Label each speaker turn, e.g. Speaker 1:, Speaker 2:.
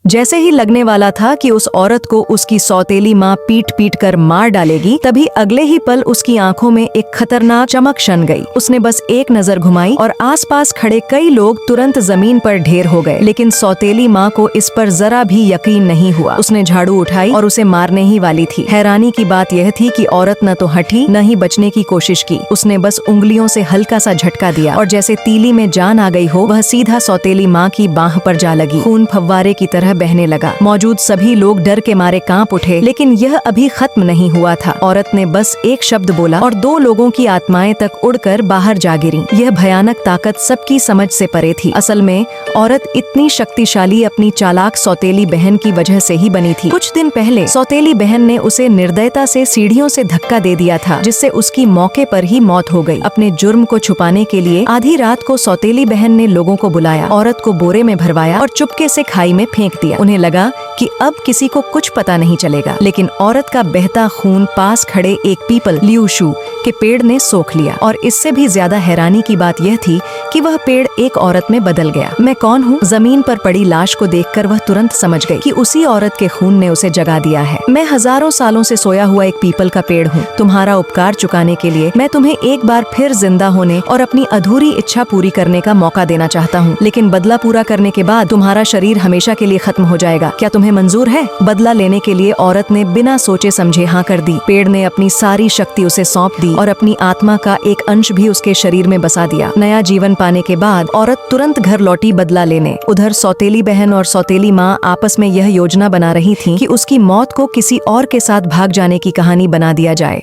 Speaker 1: जैसे ही लगने वाला था कि उस औरत को उसकी सौतेली माँ पीट पीट कर मार डालेगी, तभी अगले ही पल उसकी आंखों में एक खतरनाक चमक शन गई। उसने बस एक नजर घुमाई और आसपास खड़े कई लोग तुरंत जमीन पर ढेर हो गए। लेकिन सौतेली माँ को इस पर जरा भी यकीन नहीं हुआ। उसने झाड़ू उठाई और उसे मारने ही वाली थी। हैरानी की बात यह थी कि औरत न तो हटी न ही बचने की कोशिश की। उसने बस उंगलियों से हल्का सा झटका दिया और जैसे तीली में जान आ गई हो, वह सीधा सौतेली माँ की बाह पर जा लगी। खून फव्वारे की तरह बहने लगा। मौजूद सभी लोग डर के मारे कांप उठे। लेकिन यह अभी खत्म नहीं हुआ था। औरत ने बस एक शब्द बोला और 2 लोगों की आत्माएं तक उड़कर बाहर जा गिरीं। यह भयानक ताकत सबकी समझ से परे थी। असल में औरत इतनी शक्तिशाली अपनी चालाक सौतेली बहन की वजह से ही बनी थी। कुछ दिन पहले सौतेली बहन ने उसे निर्दयता से सीढ़ियों से धक्का दे दिया था, जिससे उसकी मौके पर ही मौत हो गई। अपने जुर्म को छुपाने के लिए आधी रात को सौतेली बहन ने लोगों को बुलाया, औरत को बोरे में भरवाया और चुपके से खाई में फेंक दिया। उन्हें लगा कि अब किसी को कुछ पता नहीं चलेगा। लेकिन औरत का बहता खून पास खड़े एक पीपल लियूशू के पेड़ ने सोख लिया। और इससे भी ज्यादा हैरानी की बात यह थी कि वह पेड़ एक औरत में बदल गया। मैं कौन हूँ? जमीन पर पड़ी लाश को देखकर वह तुरंत समझ गई कि उसी औरत के खून ने उसे जगा दिया है। मैं हजारों सालों से सोया हुआ एक पीपल का पेड़ हूँ। तुम्हारा उपकार चुकाने के लिए मैं तुम्हें एक बार फिर जिंदा होने और अपनी अधूरी इच्छा पूरी करने का मौका देना चाहता हूँ। लेकिन बदला पूरा करने के बाद तुम्हारा शरीर हमेशा के लिए खत्म हो जाएगा। क्या तुम्हें मंजूर है? बदला लेने के लिए औरत ने बिना सोचे समझे हाँ कर दी। पेड़ ने अपनी सारी शक्ति उसे सौंप दी और अपनी आत्मा का एक अंश भी उसके शरीर में बसा दिया। नया जीवन पाने के बाद औरत तुरंत घर लौटी बदला लेने। उधर सौतेली बहन और सौतेली माँ आपस में यह योजना बना रही थी कि उसकी मौत को किसी और के साथ भाग जाने की कहानी बना दिया जाए।